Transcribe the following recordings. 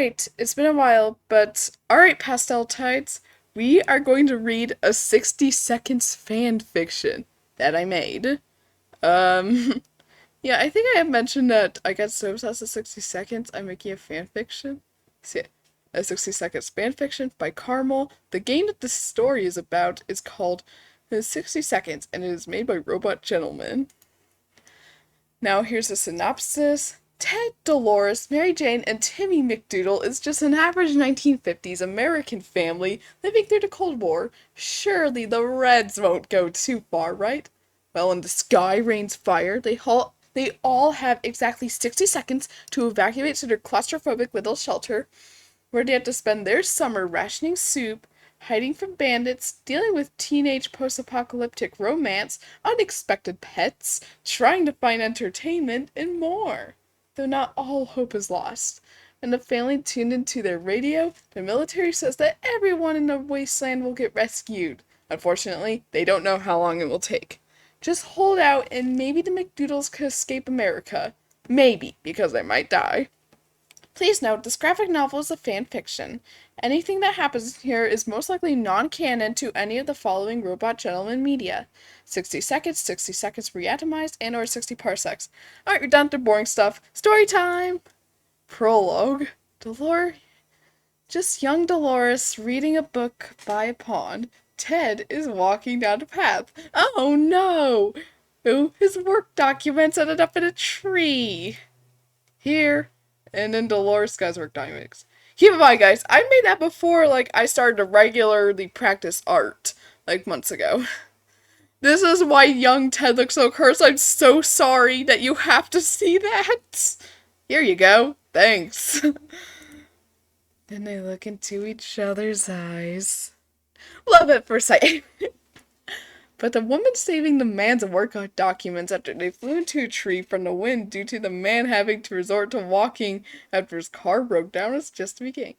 Alright, it's been a while, but alright, Pastel Tides, we are going to read a 60 seconds fan fiction that I made. Um, yeah, I think I have mentioned that I got so obsessed with 60 seconds, I'm making a fan fiction. See, a 60 seconds fan fiction by Carmel. The game that this story is about is called 60 Seconds, and it is made by Robot Gentleman. Now here's a synopsis. Ted, Dolores, Mary Jane, and Timmy McDoodle is just an average 1950s American family living through the Cold War. Surely the Reds won't go too far, right? Well, when the sky rains fire, they all have exactly 60 seconds to evacuate to their claustrophobic little shelter, where they have to spend their summer rationing soup, hiding from bandits, dealing with teenage post-apocalyptic romance, unexpected pets, trying to find entertainment, and more. Though not all hope is lost. When the family tuned into their radio, the military says that everyone in the wasteland will get rescued. Unfortunately, they don't know how long it will take. Just hold out and maybe the McDoodles could escape America. Maybe, because they might die. Please note, this graphic novel is a fan fiction. Anything that happens here is most likely non-canon to any of the following Robot Gentleman media. 60 seconds reatomized, and or 60 parsecs. Alright, we're done with the boring stuff. Story time! Prologue. Just young Dolores reading a book by a pond. Ted is walking down the path. Oh no! Oh, his work documents ended up in a tree. Here. And then Dolores guys work dynamics. Keep in mind, guys, I made that before, like, I started to regularly practice art, like, months ago. This is why young Ted looks so cursed. I'm so sorry that you have to see that. Here you go. Thanks. Then they look into each other's eyes. Love at first sight. But the woman saving the man's work documents after they flew into a tree from the wind due to the man having to resort to walking after his car broke down was just the beginning.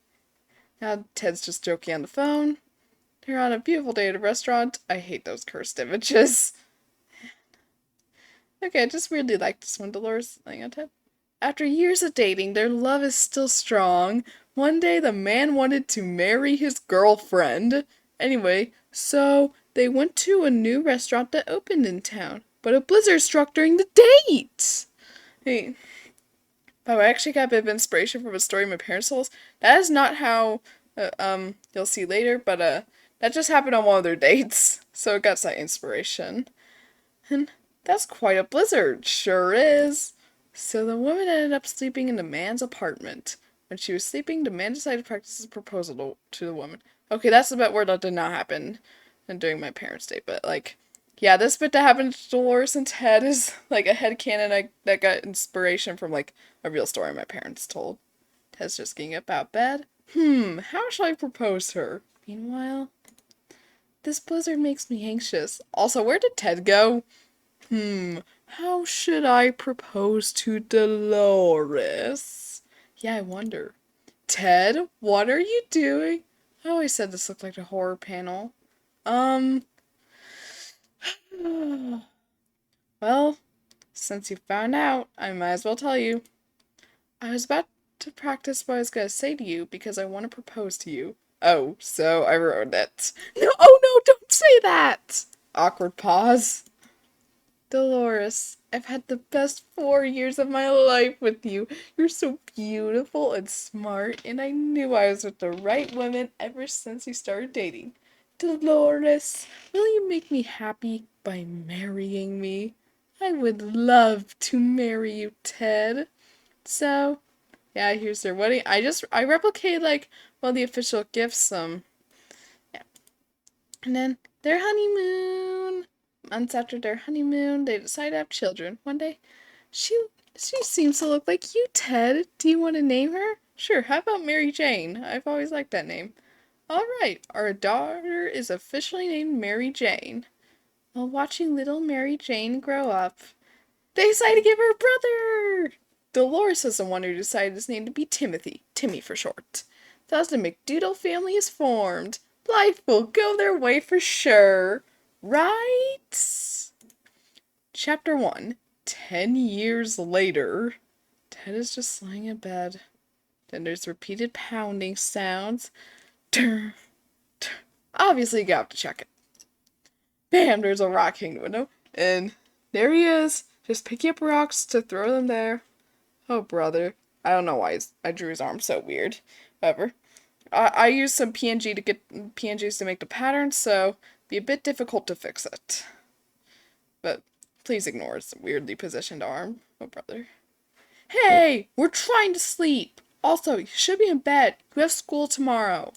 Now Ted's just joking on the phone. They're on a beautiful day at a restaurant. I hate those cursed images. Okay, I just weirdly like this one, Dolores laying on Ted. After years of dating, their love is still strong. One day the man wanted to marry his girlfriend. Anyway, so they went to a new restaurant that opened in town, but a blizzard struck during the date. Hey, by the way, I actually got a bit of inspiration from a story my parents told us. That is not how, you'll see later, but, that just happened on one of their dates, so it got that inspiration. And that's quite a blizzard, sure is. So the woman ended up sleeping in the man's apartment. When she was sleeping, the man decided to practice his proposal to the woman. Okay, that's the bit where that did not happen during my parents' day, but, like, yeah, this bit that happened to Dolores and Ted is, like, a headcanon that got inspiration from, like, a real story my parents told. Ted's just getting up out of bed. How shall I propose to her? Meanwhile, this blizzard makes me anxious. Also, where did Ted go? How should I propose to Dolores? Yeah, I wonder. Ted, what are you doing? I always said this looked like a horror panel. Well, since you found out, I might as well tell you. I was about to practice what I was gonna say to you because I want to propose to you. Oh, so I wrote it. No, oh no, don't say that! Awkward pause. Dolores, I've had the best 4 years of my life with you. You're so beautiful and smart, and I knew I was with the right woman ever since we started dating. Dolores, will you make me happy by marrying me? I would love to marry you, Ted. So, yeah, here's their wedding. I replicated, like, one of the official gifts, yeah. And then their honeymoon. Months after their honeymoon, they decide to have children. One day, she seems to look like you, Ted. Do you want to name her? Sure, how about Mary Jane? I've always liked that name. Alright, our daughter is officially named Mary Jane. While watching little Mary Jane grow up, they decide to give her a brother! Dolores is the one who decided his name to be Timothy. Timmy for short. Thus the McDoodle family is formed. Life will go their way for sure. Right? Chapter 1. 10 years later. Ted is just lying in bed. Then there's repeated pounding sounds. Turr, turr. Obviously, you have to check it. Bam! There's a rock hanging in the window. And there he is, just picking up rocks to throw them there. Oh, brother. I don't know why I drew his arm so weird. Whatever. I used some PNGs to make the pattern, so it'd be a bit difficult to fix it. But please ignore his weirdly positioned arm. Oh, brother. Hey! We're trying to sleep! Also, you should be in bed. You have school tomorrow.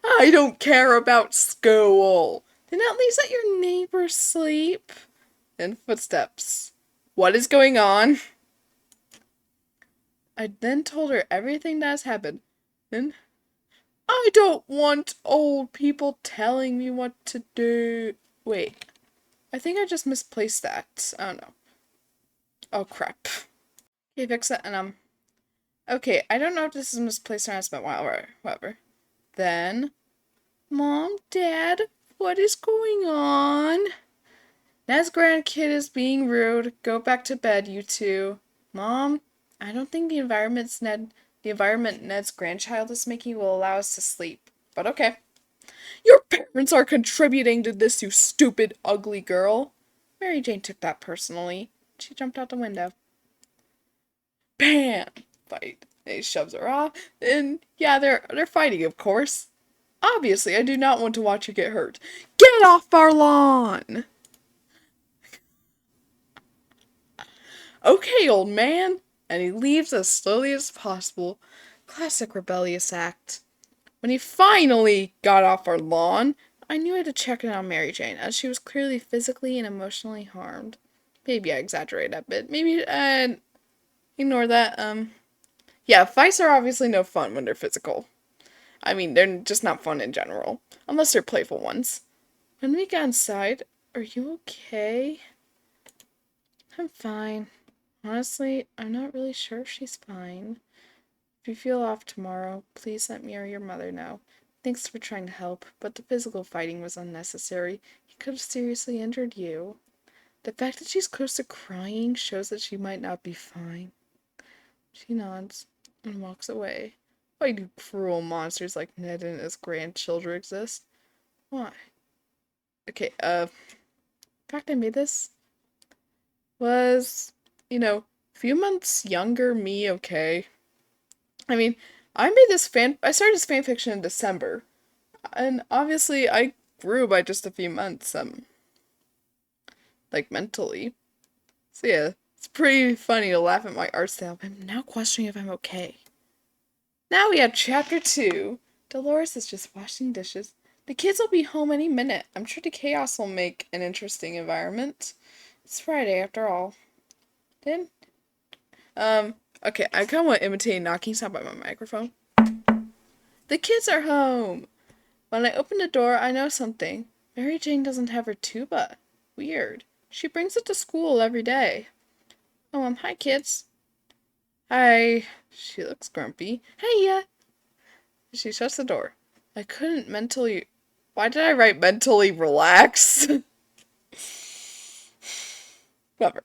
I don't care about school. Then at least let your neighbors sleep. Then footsteps. What is going on? I then told her everything that has happened. Then, I don't want old people telling me what to do. Wait, I think I just misplaced that. I don't know. Oh, crap. Okay, fix it, and okay, I don't know if this is misplaced or not, but whatever. Then, Mom, Dad, what is going on? Ned's grandkid is being rude. Go back to bed, you two. Mom, I don't think the environment Ned's grandchild is making will allow us to sleep. But okay. Your parents are contributing to this, you stupid, ugly girl. Mary Jane took that personally. She jumped out the window. Bam! Fight. And he shoves her off. And yeah, they're fighting, of course. Obviously, I do not want to watch you get hurt. Get off our lawn! Okay, old man. And he leaves as slowly as possible. Classic rebellious act. When he finally got off our lawn, I knew I had to check in on Mary Jane, as she was clearly physically and emotionally harmed. Maybe I exaggerated a bit. Maybe, ignore that. Yeah, fights are obviously no fun when they're physical. I mean, they're just not fun in general. Unless they're playful ones. When we got inside, are you okay? I'm fine. Honestly, I'm not really sure if she's fine. If you feel off tomorrow, please let me or your mother know. Thanks for trying to help, but the physical fighting was unnecessary. He could have seriously injured you. The fact that she's close to crying shows that she might not be fine. She nods and walks away. Why do cruel monsters like Ned and his grandchildren exist? Why? Okay, the fact I made this was, a few months younger me, okay? I mean, I started this fanfiction in December, and obviously I grew by just a few months, like mentally. So yeah, it's pretty funny to laugh at my art style, but I'm now questioning if I'm okay. Now we have chapter 2. Dolores is just washing dishes. The kids will be home any minute. I'm sure the chaos will make an interesting environment. It's Friday after all. Then, okay, I kind of want to imitate a knocking sound by my microphone. The kids are home! When I open the door, I know something. Mary Jane doesn't have her tuba. Weird. She brings it to school every day. Oh, hi, kids. Hi. She looks grumpy. Hey, She shuts the door. I couldn't mentally... Why did I write mentally relax? Whatever.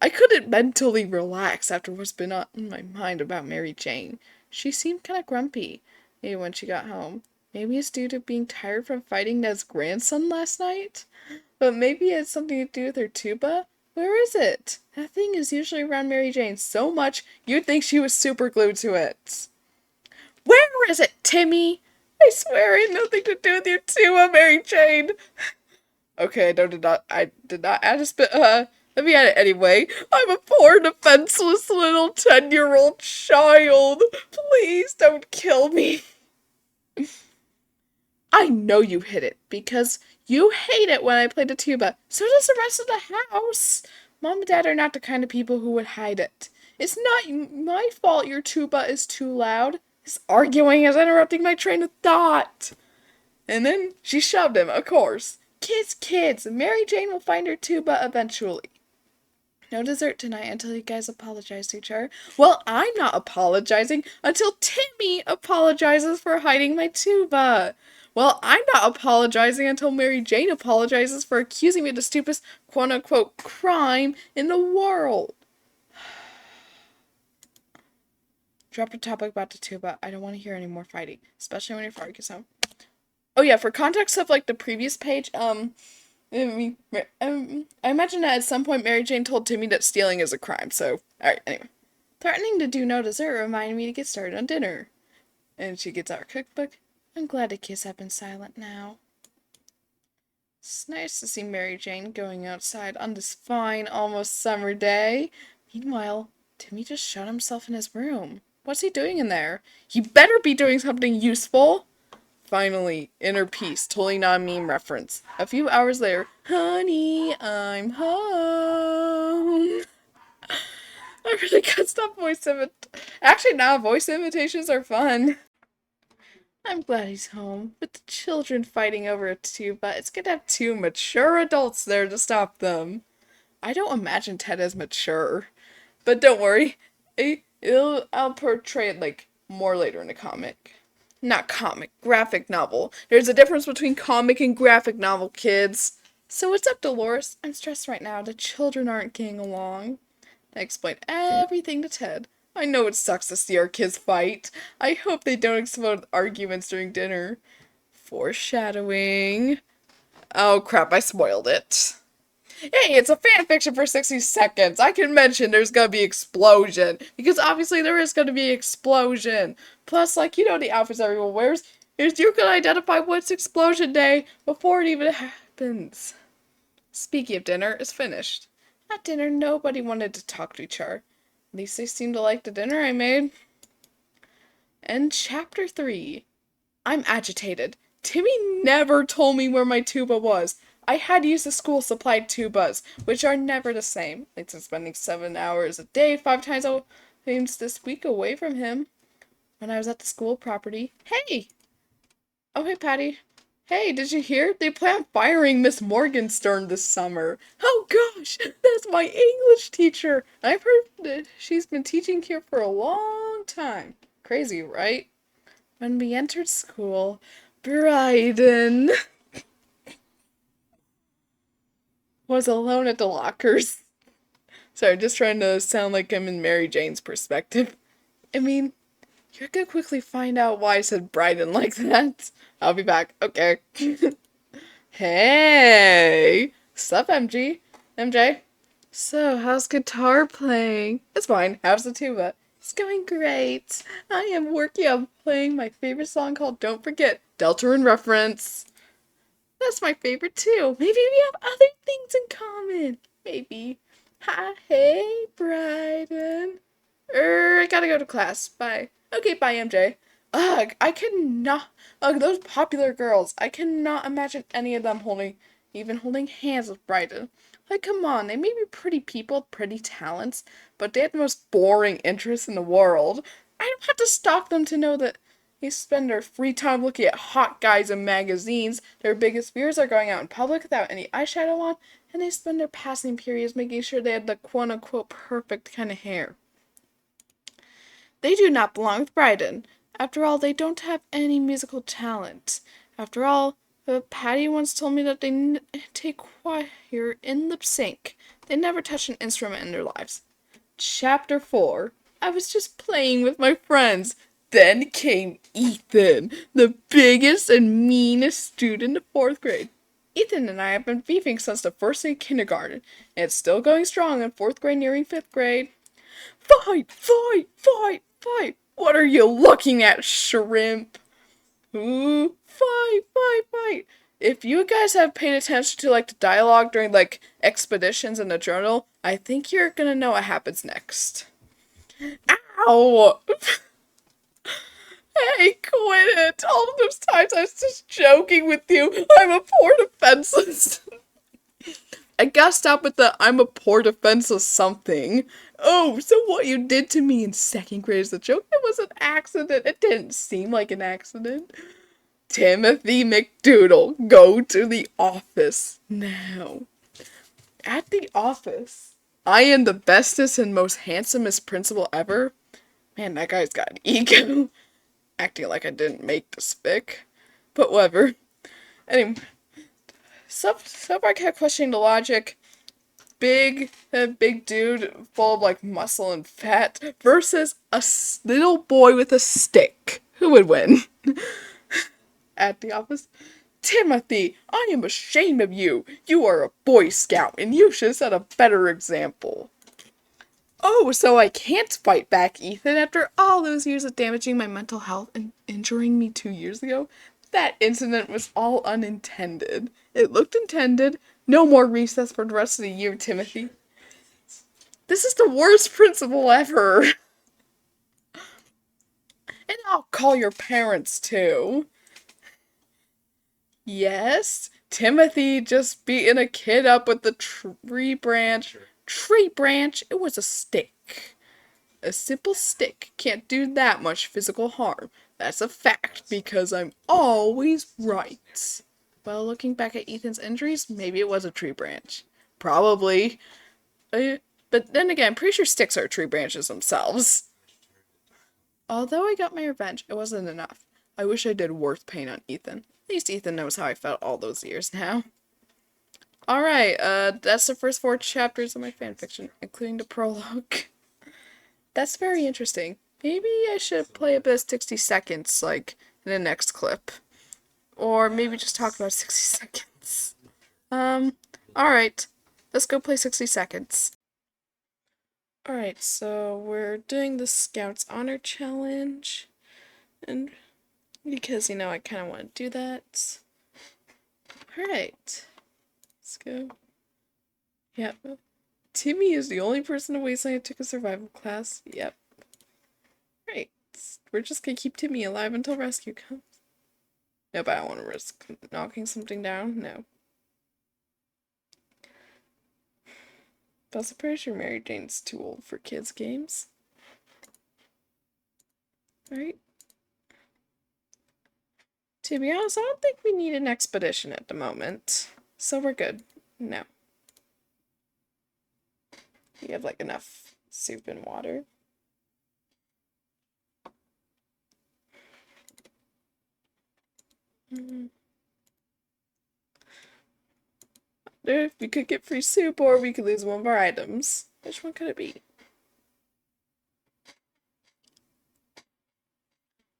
I couldn't mentally relax after what's been on my mind about Mary Jane. She seemed kind of grumpy, maybe when she got home. Maybe it's due to being tired from fighting Ned's grandson last night? But maybe it has something to do with her tuba? Where is it? That thing is usually around Mary Jane so much you'd think she was super glued to it. Where is it, Timmy? I swear it had nothing to do with your tuba, Mary Jane. Okay, I did not add a let me add it anyway. I'm a poor, defenseless little 10-year-old child. Please don't kill me. I know you hid it, because you hate it when I play the tuba. So does the rest of the house. Mom and Dad are not the kind of people who would hide it. It's not my fault your tuba is too loud. This arguing is interrupting my train of thought. And then she shoved him, of course. Kids. Mary Jane will find her tuba eventually. No dessert tonight until you guys apologize to each other. Well, I'm not apologizing until Timmy apologizes for hiding my tuba. Well, I'm not apologizing until Mary Jane apologizes for accusing me of the stupidest quote-unquote crime in the world. Drop the topic about the tuba. I don't want to hear any more fighting, especially when your father gets home. Oh yeah, for context of like the previous page, I imagine that at some point Mary Jane told Timmy that stealing is a crime. So, alright, anyway. Threatening to do no dessert reminded me to get started on dinner. And she gets out her cookbook. I'm glad the kids have been silent now. It's nice to see Mary Jane going outside on this fine, almost summer day. Meanwhile, Timmy just shut himself in his room. What's he doing in there? He better be doing something useful. Finally, inner peace, totally not a meme reference. A few hours later, honey, I'm home. I really gotta stop voice Actually, now voice imitations are fun. I'm glad he's home. With the children fighting over a tuba, it's good to have two mature adults there to stop them. I don't imagine Ted as mature. But don't worry, I'll portray it like more later in the comic. Not comic, graphic novel. There's a difference between comic and graphic novel, kids. So what's up, Dolores? I'm stressed right now. The children aren't getting along. I explained everything to Ted. I know it sucks to see our kids fight. I hope they don't explode with arguments during dinner. Foreshadowing. Oh crap, I spoiled it. Hey, it's a fan fiction for 60 seconds. I can mention there's gonna be explosion. Because obviously there is gonna be explosion. Plus, like, you know the outfits everyone wears. You can identify what's explosion day before it even happens. Speaking of dinner, it's finished. At dinner, nobody wanted to talk to each other. At least they seemed to like the dinner I made. And chapter 3. I'm agitated. Timmy never told me where my tuba was. I had used the school-supplied tubas, which are never the same. Like, since spending 7 hours a day, 5 times this week away from him. When I was at the school property. Hey! Oh, hey, Patty. Hey, did you hear? They plan on firing Miss Morgenstern this summer. Oh gosh, that's my English teacher. I've heard that she's been teaching here for a long time. Crazy, right? When we entered school, Bryden was alone at the lockers. Sorry, just trying to sound like I'm in Mary Jane's perspective. I mean, you're gonna quickly find out why I said Bryden like that. I'll be back. Okay. Hey! Sup, MG? MJ? So, how's guitar playing? It's fine. How's the tuba? It's going great. I am working on playing my favorite song called Don't Forget, Deltarune reference. That's my favorite too. Maybe we have other things in common. Maybe. Hi, hey, Bryden. I gotta go to class. Bye. Okay, bye, MJ. Ugh, I cannot. Ugh, those popular girls. I cannot imagine any of them even holding hands with Bryden. Like, come on, they may be pretty people with pretty talents, but they have the most boring interests in the world. I don't have to stalk them to know that they spend their free time looking at hot guys in magazines. Their biggest fears are going out in public without any eyeshadow on, and they spend their passing periods making sure they have the quote-unquote perfect kind of hair. They do not belong with Bryden. After all, they don't have any musical talent. After all, Patty once told me that they take choir in lip sync. They never touch an instrument in their lives. Chapter 4. I was just playing with my friends. Then came Ethan, the biggest and meanest student in the 4th grade. Ethan and I have been beefing since the first day of kindergarten, and it's still going strong in 4th grade nearing 5th grade. Fight, fight, fight, fight. What are you looking at, shrimp? Ooh, fight, fight, fight. If you guys have paid attention to, like, the dialogue during, like, expeditions in the journal, I think you're gonna know what happens next. Ow! Hey, quit it! All of those times I was just joking with you. I'm a poor defenseless. I gotta stop with the I'm a poor defenseless something. Oh, so what you did to me in 2nd grade is a joke? It was an accident. It didn't seem like an accident. Timothy McDoodle, go to the office now. At the office, I am the bestest and most handsomest principal ever. Man, that guy's got an ego. Acting like I didn't make this fic. But whatever. Anyway, so far I kept questioning the logic. big dude full of like muscle and fat versus a little boy with a stick. Who would win? At the office. Timothy, I am ashamed of you. You are a Boy Scout and you should set a better example. Oh, so I can't fight back, Ethan, after all those years of damaging my mental health and injuring me 2 years ago? That incident was all unintended. It looked intended. No more recess for the rest of the year, Timothy. This is the worst principal ever. And I'll call your parents too. Yes, Timothy just beating a kid up with the tree branch. Tree branch? It was a stick. A simple stick can't do that much physical harm. That's a fact, because I'm always right. Well, looking back at Ethan's injuries, maybe it was a tree branch. Probably. But then again, I'm pretty sure sticks are tree branches themselves. Although I got my revenge, it wasn't enough. I wish I did worse pain on Ethan. At least Ethan knows how I felt all those years now. Alright, that's the first 4 chapters of my fanfiction, including the prologue. That's very interesting. Maybe I should play a bit of 60 seconds, like, in the next clip. Or maybe just talk about 60 seconds. Alright. Let's go play 60 seconds. Alright, so we're doing the Scouts Honor Challenge. And because, you know, I kind of want to do that. Alright. Let's go. Yep. Timmy is the only person in Wasteland who took a survival class. Yep. Right. We're just gonna keep Timmy alive until rescue comes. Nope, I don't want to risk knocking something down. No. But I'm pretty sure Mary Jane's too old for kids' games. Right? To be honest, I don't think we need an expedition at the moment. So we're good. No. We have like enough soup and water. We could get free soup or we could lose one of our items. Which one could it be?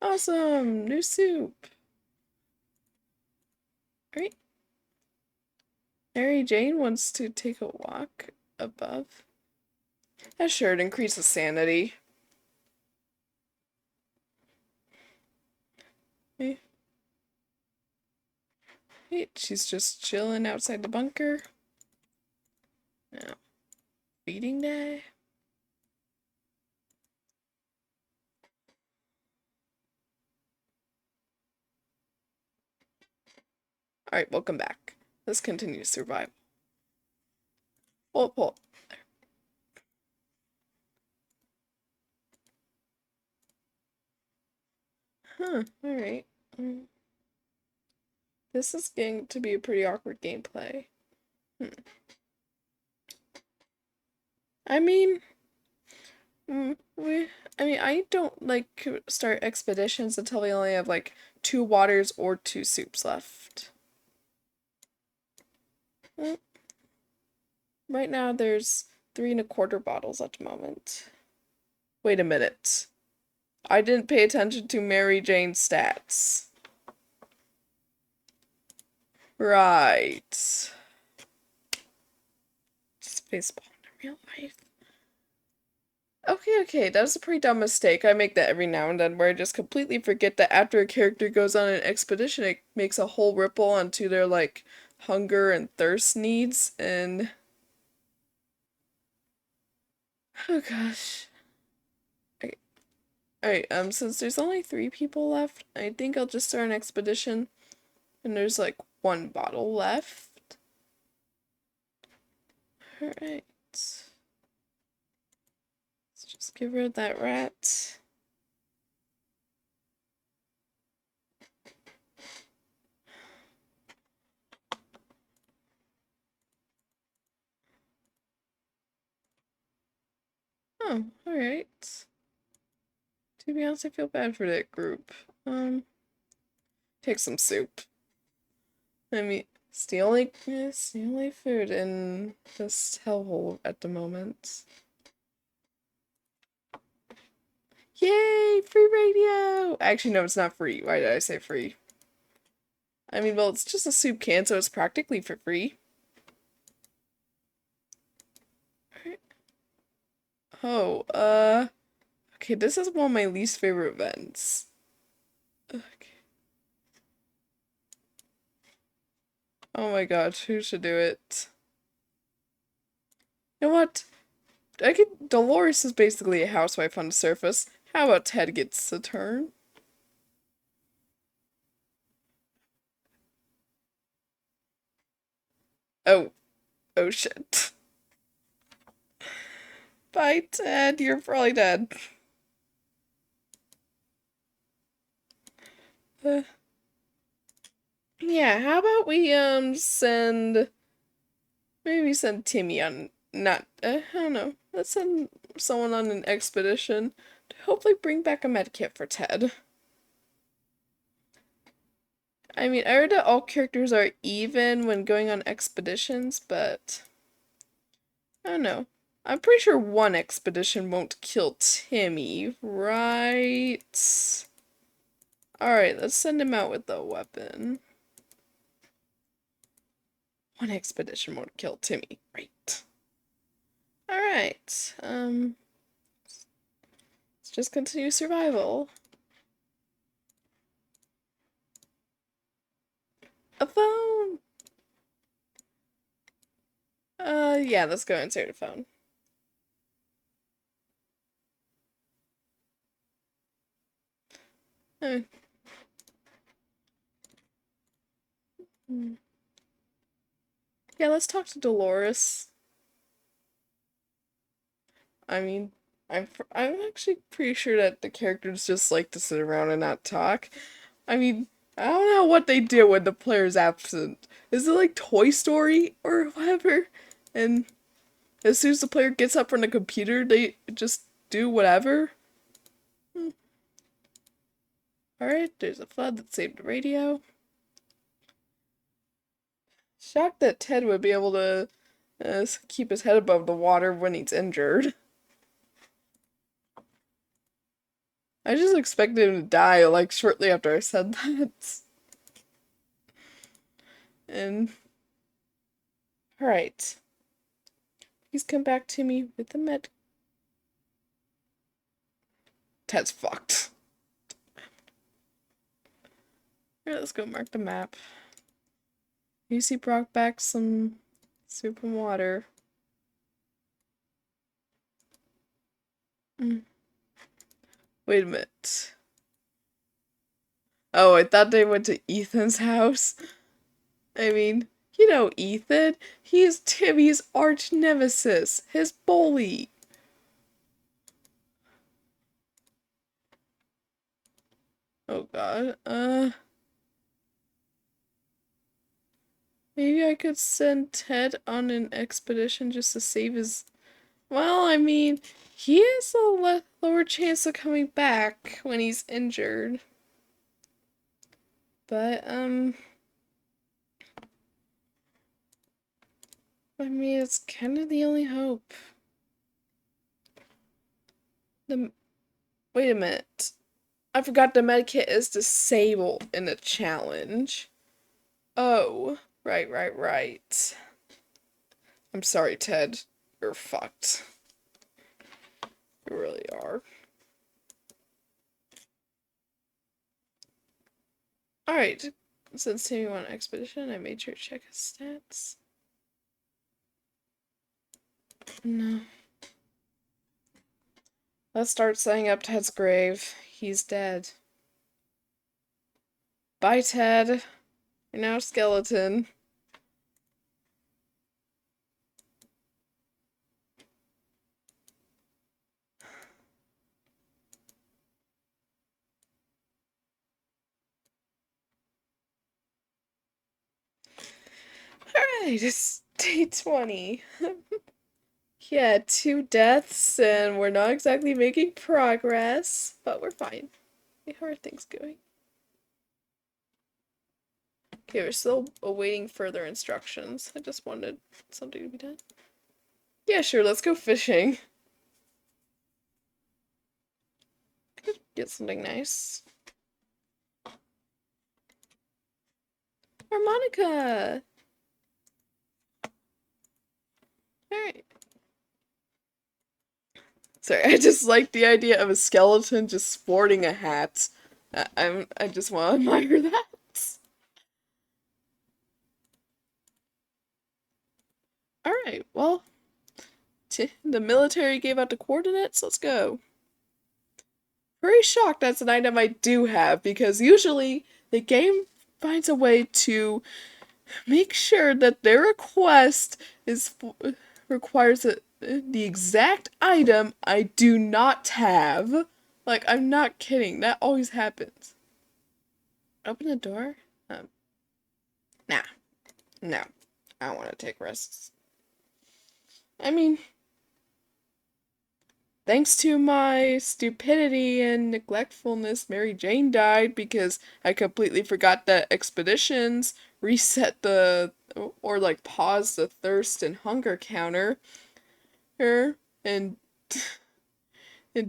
Awesome! New soup! Alright. Mary Jane wants to take a walk above. Yeah, sure, it increases sanity. Hey. Wait, she's just chilling outside the bunker. Now, feeding day. Alright, welcome back. Let's continue survival. Pull. Huh, alright. This is going to be a pretty awkward gameplay. I mean, I don't like start expeditions until we only have like 2 waters or 2 soups left. Right now there's 3 1/4 bottles at the moment. Wait a minute. I didn't pay attention to Mary Jane's stats. Right. Just baseball in real life. Okay, that was a pretty dumb mistake. I make that every now and then where I just completely forget that after a character goes on an expedition, it makes a whole ripple onto their, like, hunger and thirst needs, and... Oh gosh. Alright, since there's only 3 people left, I think I'll just start an expedition, and there's, like, 1 bottle left. Alright. Let's just get rid of that rat. Oh, alright. To be honest, I feel bad for that group. Take some soup. I mean, It's the only food in this hellhole at the moment. Yay! Free radio! Actually, no, it's not free. Why did I say free? I mean, well, it's just a soup can, so it's practically for free. Oh, okay, this is one of my least favorite events. Okay. Oh my gosh, who should do it? You know what? Dolores is basically a housewife on the surface. How about Ted gets a turn? Oh, oh shit. Bye, Ted. You're probably dead. Uh, yeah, how about we, maybe send Timmy on, not, I don't know. Let's send someone on an expedition to hopefully bring back a medkit for Ted. I mean, I heard that all characters are even when going on expeditions, but I don't know. I'm pretty sure one expedition won't kill Timmy, right? Alright, let's send him out with the weapon. One expedition won't kill Timmy, right? Alright, let's just continue survival. A phone! Yeah, let's go insert a phone. Uh, yeah, let's talk to Dolores. I mean, I'm actually pretty sure that the characters just like to sit around and not talk. I mean, I don't know what they do when the player's absent. Is it like Toy Story or whatever? And as soon as the player gets up from the computer, they just do whatever? Alright, there's a flood that saved the radio. Shocked that Ted would be able to keep his head above the water when he's injured. I just expected him to die, like, shortly after I said that. And... Alright. Please come back to me with the med. Ted's fucked. Alright, let's go mark the map. You see brought back some soup and water. Wait a minute. Oh, I thought they went to Ethan's house. I mean, you know Ethan. He is Timmy's arch nemesis, his bully. Oh god, maybe I could send Ted on an expedition just to save his... Well, I mean, he has a lower chance of coming back when he's injured. But, I mean, it's kind of the only hope. Wait a minute. I forgot the medkit is disabled in the challenge. Oh, right. I'm sorry, Ted. You're fucked. You really are. Alright. Since Timmy went on expedition, I made sure to check his stats. No. Let's start setting up Ted's grave. He's dead. Bye, Ted. You're now a skeleton. Alright, it's day 20. Yeah, 2 deaths, and we're not exactly making progress, but we're fine. How are things going? Okay, we're still awaiting further instructions. I just wanted something to be done. Yeah, sure, let's go fishing. Get something nice. Harmonica! Alright. Sorry, I just like the idea of a skeleton just sporting a hat. I just want to admire that. Alright, well, the military gave out the coordinates, let's go. Very shocked that's an item I do have, because usually the game finds a way to make sure that their request requires the exact item I do not have. Like, I'm not kidding, that always happens. Open the door? Nah. No. I don't want to take risks. I mean, thanks to my stupidity and neglectfulness, Mary Jane died because I completely forgot that expeditions reset the, or like pause the thirst and hunger counter. And, and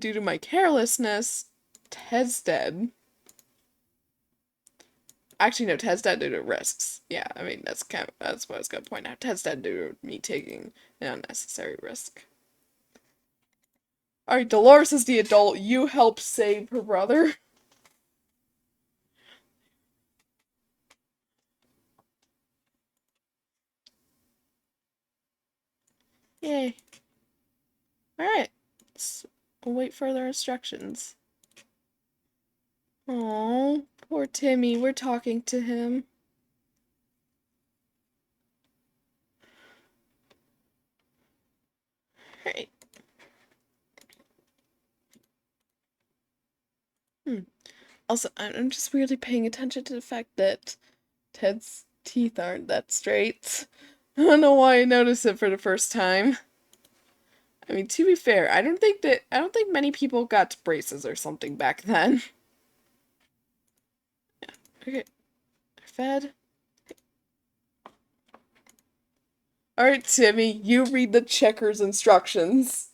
due to my carelessness, Ted's dead. Actually, no, Ted's dead due to risks. Yeah, I mean, that's what I was gonna point out. Ted's dead due to me taking an unnecessary risk. Alright, Dolores is the adult. You help save her brother. Yay. Alright. We'll wait further instructions. Oh, poor Timmy. We're talking to him. Alright. Also, I'm just weirdly paying attention to the fact that Ted's teeth aren't that straight. I don't know why I noticed it for the first time. I mean, to be fair, I don't think many people got braces or something back then. Yeah. Okay. Fed. Alright, Timmy, you read the checker's instructions.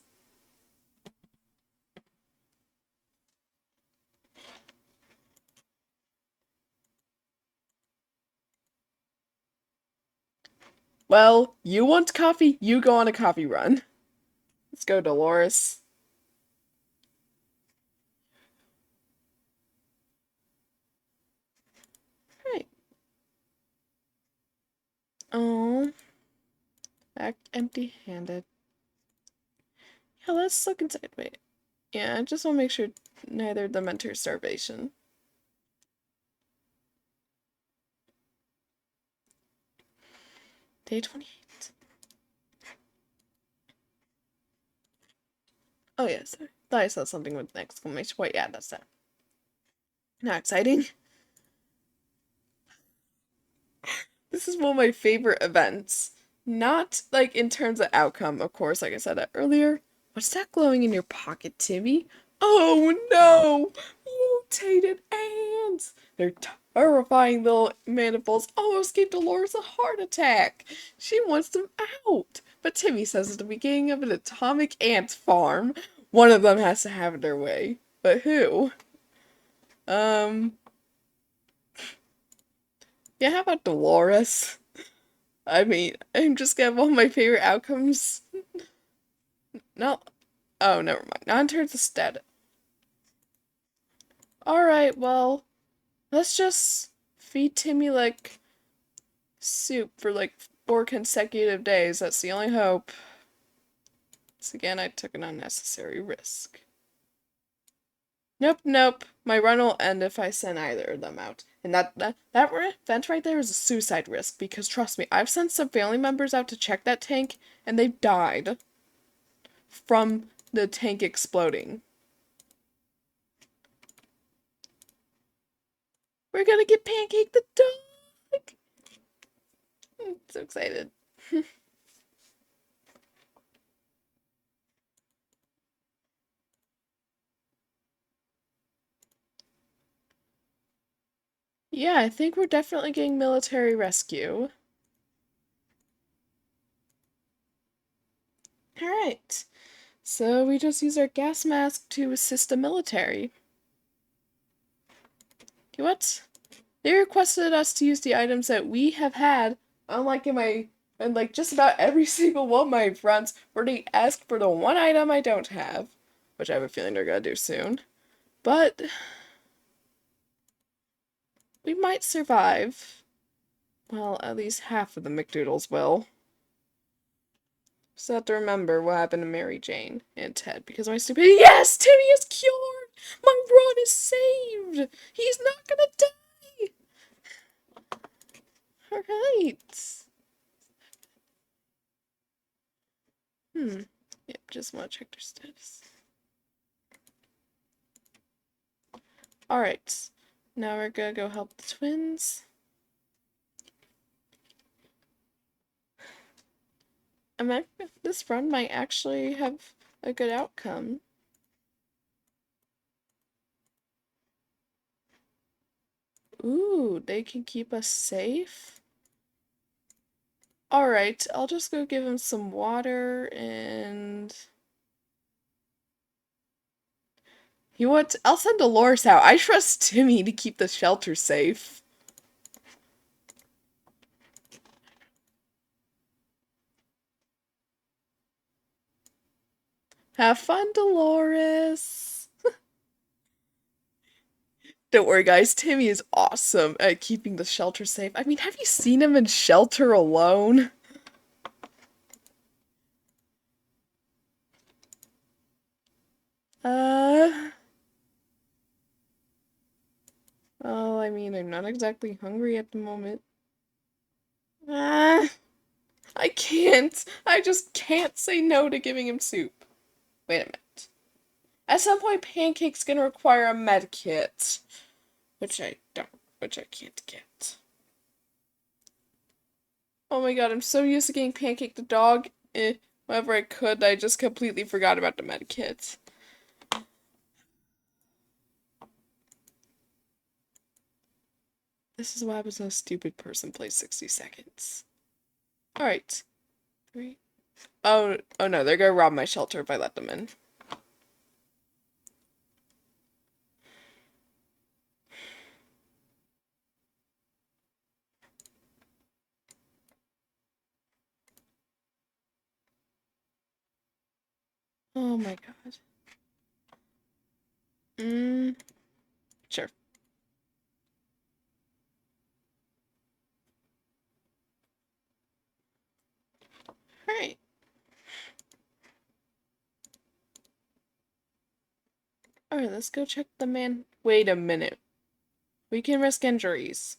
Well, you want coffee? You go on a coffee run. Let's go, Dolores. Right. Oh. Back empty-handed. Yeah, let's look inside. Wait. Yeah, I just want to make sure neither of them enter starvation. Day 28. Oh, yes. I thought I saw something with an exclamation point. Yeah, that's that. Not exciting. This is one of my favorite events. Not, like, in terms of outcome, of course, like I said that earlier. What's that glowing in your pocket, Timmy? Oh, no! Mutated ants! They're terrifying little mandibles almost gave Dolores a heart attack. She wants them out. But Timmy says at the beginning of an atomic ant farm, one of them has to have their way. But who? Um, yeah, how about Dolores? I mean, I'm just gonna have one of my favorite outcomes. No. Oh, never mind. Now enter the stat. Alright, well, let's just feed Timmy, like, soup for, like, 4 consecutive days. That's the only hope. So again, I took an unnecessary risk. Nope, nope. My run will end if I send either of them out. And that event right there is a suicide risk, because trust me, I've sent some family members out to check that tank, and they've died from the tank exploding. We're gonna get Pancake the dog! I'm so excited. Yeah, I think we're definitely getting military rescue. Alright. So we just use our gas mask to assist the military. Okay, what? They requested us to use the items that we have had, unlike in like just about every single one of my fronts, where they asked for the one item I don't have, which I have a feeling they're gonna do soon. But we might survive. Well, at least half of the McDoodles will. Just have to remember what happened to Mary Jane and Ted because of my stupidity. Yes! Timmy is cured! My run is saved! He's not gonna die! Alright. Yep, just want to check their status. Alright. Now we're gonna go help the twins. This run might actually have a good outcome. Ooh, they can keep us safe? Alright, I'll just go give him some water and... You know what? I'll send Dolores out. I trust Timmy to keep the shelter safe. Have fun, Dolores! Don't worry, guys. Timmy is awesome at keeping the shelter safe. I mean, have you seen him in shelter alone? Oh, I mean, I'm not exactly hungry at the moment. I can't. I just can't say no to giving him soup. Wait a minute. At some point, Pancake's gonna require a med kit. Which I can't get. Oh my god, I'm so used to getting Pancake the dog. Whenever I could, I just completely forgot about the med kit. This is what happens when a stupid person plays 60 seconds. Alright. 3. Oh no, they're gonna rob my shelter if I let them in. Oh my god. Sure. Alright. Alright, let's go check the man. Wait a minute. We can risk injuries.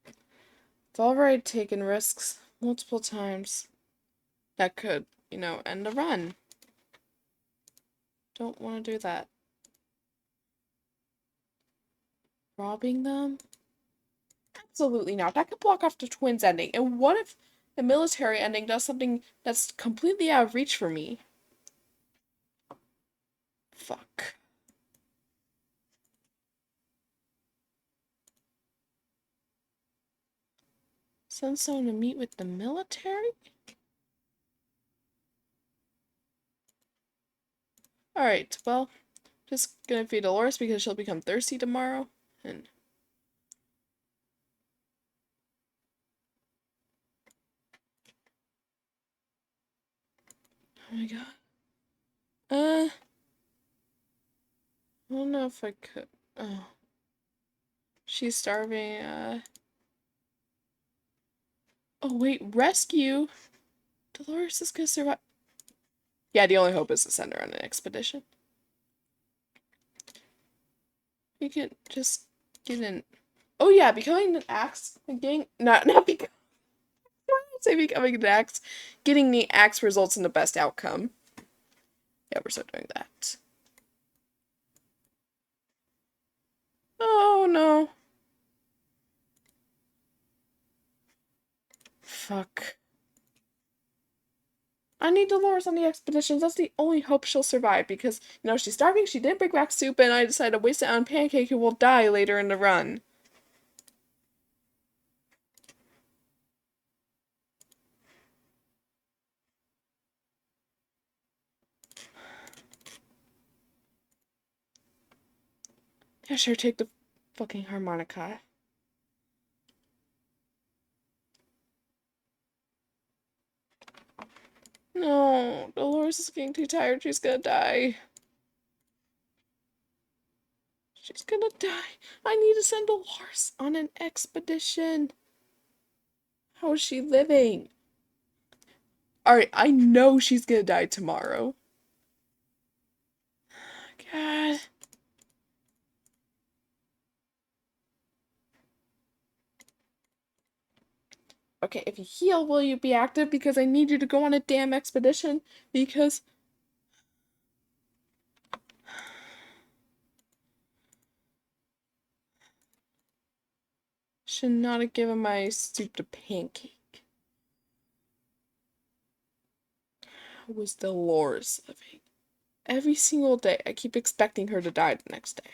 I've already taken risks multiple times. That could, end the run. Don't want to do that. Robbing them? Absolutely not. That could block off the twins ending. And what if the military ending does something that's completely out of reach for me? Fuck. Send someone to meet with the military? Alright, well, just gonna feed Dolores because she'll become thirsty tomorrow. And oh my god. I don't know if I could. Oh. She's starving, Oh wait, rescue? Dolores is gonna survive. Yeah, the only hope is to send her on an expedition. You can just get in. Oh yeah, becoming an axe and getting not becoming. Say becoming an axe. Getting the axe results in the best outcome. Yeah, we're still doing that. Oh no. Fuck. I need Dolores on the expeditions. That's the only hope she'll survive because, she's starving, she didn't bring back soup, and I decided to waste it on Pancake who will die later in the run. Yeah, sure, take the fucking harmonica. No, Dolores is getting too tired. She's gonna die. She's gonna die. I need to send Dolores on an expedition. How is she living? Alright, I know she's gonna die tomorrow. God. Okay, if you heal, will you be active? Because I need you to go on a damn expedition. Because... should not have given my soup to Pancake. How was Dolores living? Every single day, I keep expecting her to die the next day.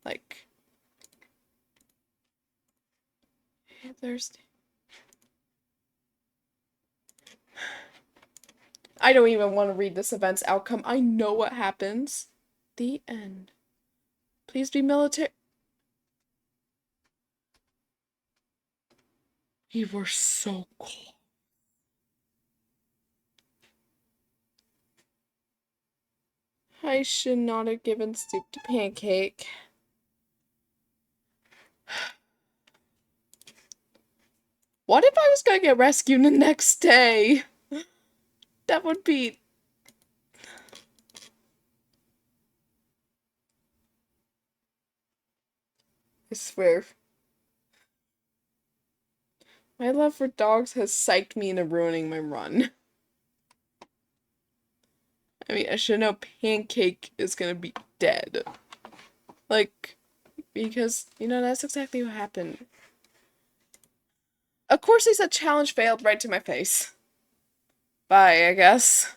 Like... Thursday. I don't even want to read this event's outcome. I know what happens. The end. Please be military. We were so close. I should not have given soup to Pancake. What if I was gonna get rescued the next day? That would be... I swear. My love for dogs has psyched me into ruining my run. I mean, I should know Pancake is gonna be dead. Like, because, that's exactly what happened. Of course, he said challenge failed right to my face. Bye, I guess.